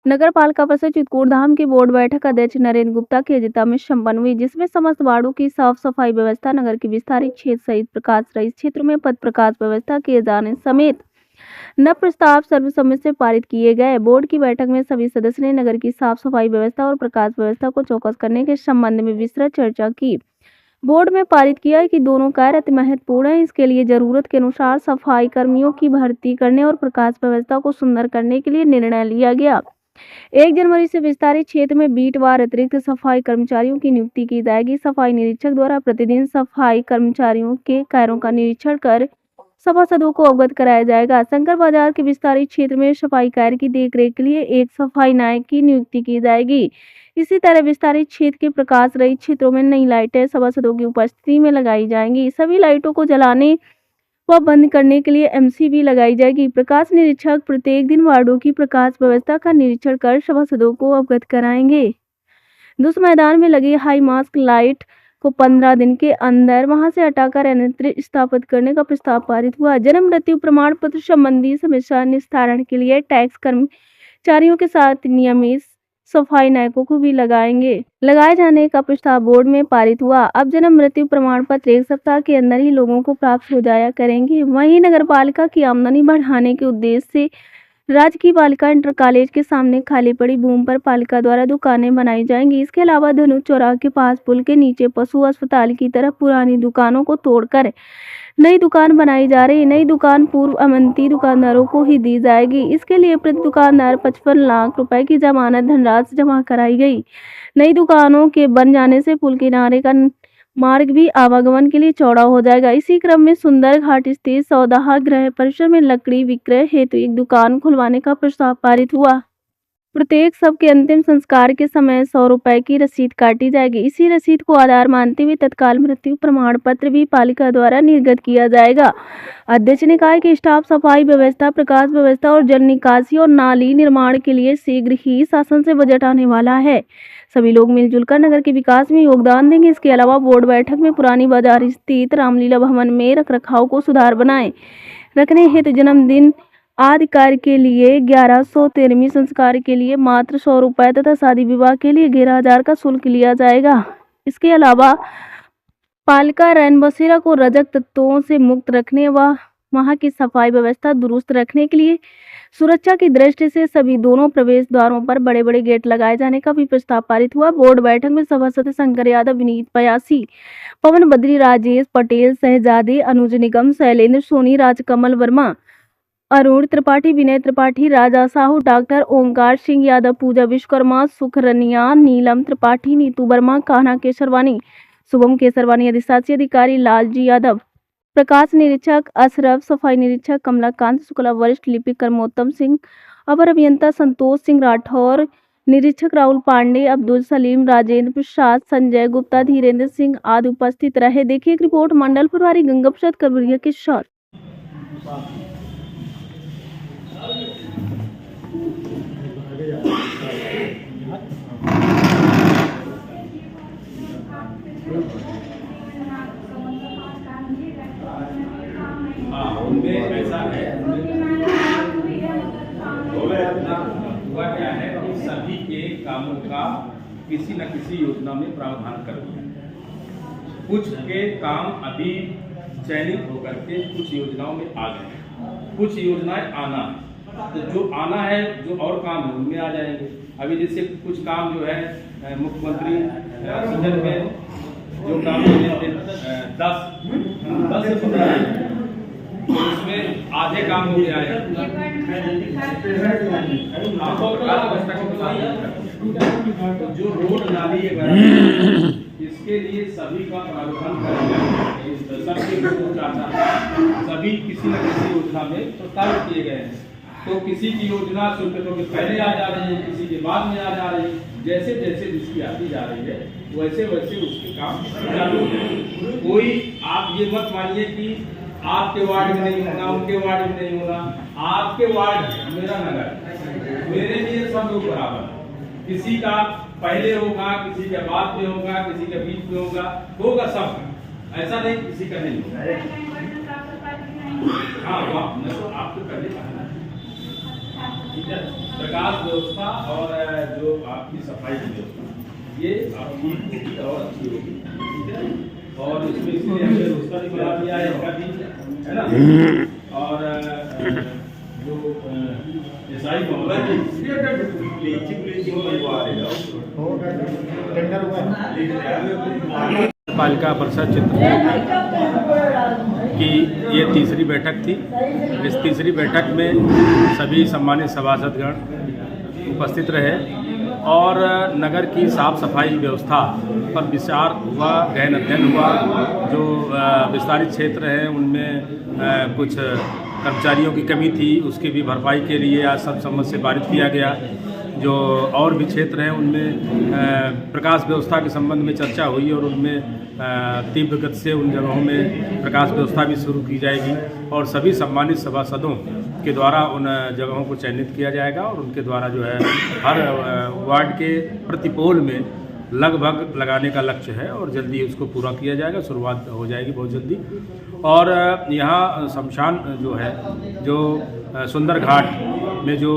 नगर पालिका परिषद चितकुट धाम की बोर्ड बैठक अध्यक्ष नरेंद्र गुप्ता की अध्यक्षता में संपन्न हुई, जिसमें समस्त वार्डों की साफ सफाई व्यवस्था, नगर के विस्तारित क्षेत्र सहित प्रकाश रहित क्षेत्रों में पथ प्रकाश व्यवस्था किए जाने समेत नव प्रस्ताव सर्वसम्मति से पारित किए गए। बोर्ड की बैठक में सभी सदस्यों ने नगर की साफ सफाई व्यवस्था और प्रकाश व्यवस्था को चौकस करने के संबंध में विस्तृत चर्चा की। बोर्ड में पारित किया कि दोनों कार्य अति महत्वपूर्ण है। इसके लिए जरूरत के अनुसार सफाई कर्मियों की भर्ती करने और प्रकाश व्यवस्था को सुंदर करने के लिए निर्णय लिया गया। 1 जनवरी से विस्तारित क्षेत्र में बीटवार अतिरिक्त सफाई कर्मचारियों की नियुक्ति की जाएगी। सफाई निरीक्षक द्वारा प्रतिदिन सफाई कर्मचारियों के कार्यों का निरीक्षण कर सभासदों को अवगत कराया जाएगा। शंकर बाजार के विस्तारित क्षेत्र में सफाई कार्य की देखरेख के लिए एक सफाई नायक की नियुक्ति की जाएगी। इसी तरह विस्तारित क्षेत्र के प्रकाश रहित क्षेत्रों में नई लाइटें सभासदों की उपस्थिति में लगाई जाएंगी। सभी लाइटों को जलाने व बंद करने के लिए एमसीबी लगाई जाएगी। प्रकाश निरीक्षक प्रत्येक दिन वार्डों की प्रकाश व्यवस्था का निरीक्षण कर सभासदों को अवगत कराएंगे। दुस मैदान में लगी हाई मास्क लाइट को 15 दिन के अंदर वहां से हटाकर अन्यत्र स्थापित करने का प्रस्ताव पारित हुआ। जन्म मृत्यु प्रमाण पत्र संबंधी समस्या निस्तारण के लिए टैक्स कर्मचारियों के साथ नियमित सफाई नायकों को भी लगाए जाने का प्रस्ताव बोर्ड में पारित हुआ। अब जन्म मृत्यु प्रमाण पत्र 1 सप्ताह के अंदर ही लोगों को प्राप्त हो जाया करेंगे। वहीं नगर पालिका की आमदनी बढ़ाने के उद्देश्य से राजकीय बालिका इंटर कॉलेज के सामने खाली पड़ी भूमि पर पालिका द्वारा दुकानें बनाई जाएंगी। इसके अलावा धनुष चौराहे के पास पुल के नीचे पशु अस्पताल की तरफ पुरानी दुकानों को तोड़कर नई दुकान बनाई जा रही है। नई दुकान पूर्व अमंती दुकानदारों को ही दी जाएगी। इसके लिए प्रति दुकानदार 55 लाख रुपए की जमानत धनराशि जमा कराई गई। नई दुकानों के बन जाने से पुल किनारे का मार्ग भी आवागमन के लिए चौड़ा हो जाएगा। इसी क्रम में सुंदर घाट स्थित सौदाहा गृह परिसर में लकड़ी विक्रय हेतु एक दुकान खुलवाने का प्रस्ताव पारित हुआ। प्रत्येक शव के अंतिम संस्कार के समय 100 रुपए की रसीद काटी जाएगी। इसी रसीद को आधार मानते हुए तत्काल मृत्यु प्रमाण पत्र भी पालिका द्वारा निर्गत किया जाएगा। अध्यक्ष ने कहा कि स्टाफ सफाई व्यवस्था, प्रकाश व्यवस्था और जल निकासी और नाली निर्माण के लिए शीघ्र ही शासन से बजट आने वाला है। सभी लोग मिलजुल कर नगर के विकास में योगदान देंगे। इसके अलावा बोर्ड बैठक में पुरानी बाजार स्थित रामलीला भवन में रखरखाव को सुधार बनाए रखने हेतु जन्मदिन आदि कार्य के लिए 1113वीं संस्कार के लिए मात्र 100 रुपए तथा शादी विवाह के लिए 11,000 का शुल्क लिया जाएगा। इसके अलावा पालिका रैन बसेरा को रजक तत्वों से मुक्त रखने व वहां की सफाई व्यवस्था दुरुस्त रखने के लिए सुरक्षा की दृष्टि से सभी दोनों प्रवेश द्वारों पर बड़े बड़े गेट लगाए जाने का भी प्रस्ताव पारित हुआ। बोर्ड बैठक में सभासद शंकर यादव, विनीत पयासी, पवन बद्री, राजेश पटेल, शहजादे, अनुज निगम, शैलेंद्र सोनी, राजकमल वर्मा, अरुण त्रिपाठी, विनय त्रिपाठी, राजा साहू, डॉक्टर ओंकार सिंह यादव, पूजा विश्वकर्मा, सुख रनिया, नीलम त्रिपाठी, नीतू वर्मा, कान्हा केसरवानी, शुभम केसरवानी, अधिशासी अधिकारी लालजी यादव, प्रकाश निरीक्षक अशरफ, सफाई निरीक्षक कमलाकांत शुक्ला, वरिष्ठ लिपिक कर्मोत्तम सिंह, अवर अभियंता संतोष सिंह राठौर, निरीक्षक राहुल पांडे, अब्दुल सलीम, राजेंद्र प्रसाद, संजय गुप्ता, धीरेन्द्र सिंह आदि उपस्थित रहे। देखिए एक रिपोर्ट मंडल प्रभारी गंगा प्रसाद करवरिया के साथ। उनमें ऐसा है, हुआ क्या है कि सभी के कामों का किसी न किसी योजना में प्रावधान कर दिया। कुछ के काम अभी चयनित होकर के कुछ योजनाओं में आ गए, कुछ योजनाएं आना है, तो जो आना है, जो और काम है उनमें आ जाएंगे। अभी जैसे कुछ काम जो है मुख्यमंत्री सदन में जो काम 10 से 15 उसमें आधे काम हो गया है। तो जो रोड नाली इसके लिए सभी का प्रावधान करेंगे। सबके सभी किसी न किसी योजना में प्रस्तावित किए गए हैं। तो किसी की योजना स्वीकृत पहले आ जा रही है, किसी के बाद में आ जा रही है। जैसे जैसे जिसकी आती जा रही है वैसे वैसे उसके काम चालू है। कोई आप ये मत मानिए कि आपके वार्ड में नहीं होना, उनके वार्ड में नहीं होना। आपके वार्ड मेरा नगर, मेरे लिए सब लोग बराबर। किसी का पहले होगा, किसी के बाद में होगा, किसी के बीच में होगा सब। ऐसा नहीं किसी का नहीं होगा। हाँ, आप तो पहले ठीक है। प्रकाश व्यवस्था और जो आपकी सफाई की व्यवस्था ये आपकी होगी और अच्छी होगी, ठीक है। और इसमें इसलिए हमने व्यवस्था भी बना दिया है इनका भी, है ना। और जो ईसाई पालिका परिषद चित्रकूट की ये तीसरी बैठक थी। इस तीसरी बैठक में सभी सम्मानित सभासदगण उपस्थित रहे और नगर की साफ सफाई व्यवस्था पर विचार हुआ, गहन अध्ययन हुआ। जो विस्तारित क्षेत्र हैं उनमें कुछ कर्मचारियों की कमी थी, उसकी भी भरपाई के लिए आज सर्वसम्मत से पारित किया गया। जो और भी क्षेत्र हैं उनमें प्रकाश व्यवस्था के संबंध में चर्चा हुई और उनमें तीव्र गति से उन जगहों में प्रकाश व्यवस्था भी शुरू की जाएगी और सभी सम्मानित सभासदों के द्वारा उन जगहों को चयनित किया जाएगा और उनके द्वारा जो है हर वार्ड के प्रति पोल में लगभग लगाने का लक्ष्य है और जल्दी उसको पूरा किया जाएगा, शुरुआत हो जाएगी बहुत जल्दी। और यहाँ शमशान जो है, जो सुंदर घाट में जो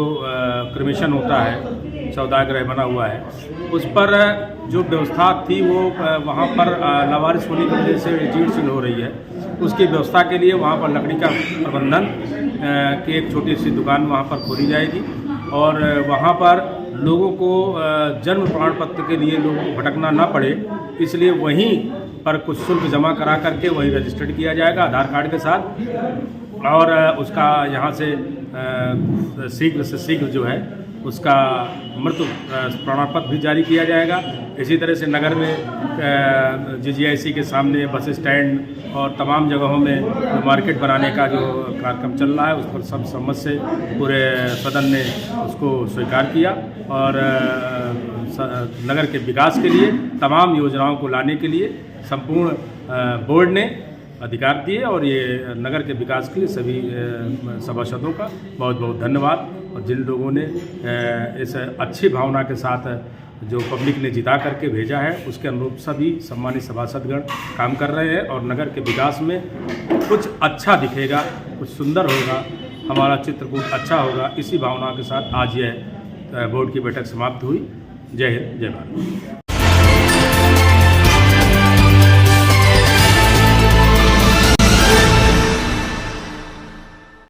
क्रिमेशन होता है, सौदागृह बना हुआ है, उस पर जो व्यवस्था थी वो वहाँ पर लावारिस होने की वजह से चीड़ हो रही है। उसकी व्यवस्था के लिए वहाँ पर लकड़ी का प्रबंधन की एक छोटी सी दुकान वहाँ पर खोली जाएगी और वहाँ पर लोगों को जन्म प्रमाण पत्र के लिए लोगों को भटकना ना पड़े, इसलिए वहीं पर कुछ शुल्क जमा करा करके वहीं रजिस्टर्ड किया जाएगा आधार कार्ड के साथ और उसका यहाँ से शीघ्र से शीघ्र जो है उसका मृत्यु प्रमाण पत्र भी जारी किया जाएगा। इसी तरह से नगर में GGIC के सामने बस स्टैंड और तमाम जगहों में मार्केट बनाने का जो कार्यक्रम चल रहा है उस पर सब सम्मत से पूरे सदन ने उसको स्वीकार किया और नगर के विकास के लिए तमाम योजनाओं को लाने के लिए संपूर्ण बोर्ड ने अधिकार दिए और ये नगर के विकास के लिए सभी सभासदों का बहुत बहुत धन्यवाद। और जिन लोगों ने इस अच्छी भावना के साथ जो पब्लिक ने जिता करके भेजा है उसके अनुरूप सभी सम्मानित सभासदगण काम कर रहे हैं और नगर के विकास में कुछ अच्छा दिखेगा, कुछ सुंदर होगा, हमारा चित्रकूट अच्छा होगा। इसी भावना के साथ आज यह बोर्ड की बैठक समाप्त हुई। जय हिंद, जय भारत।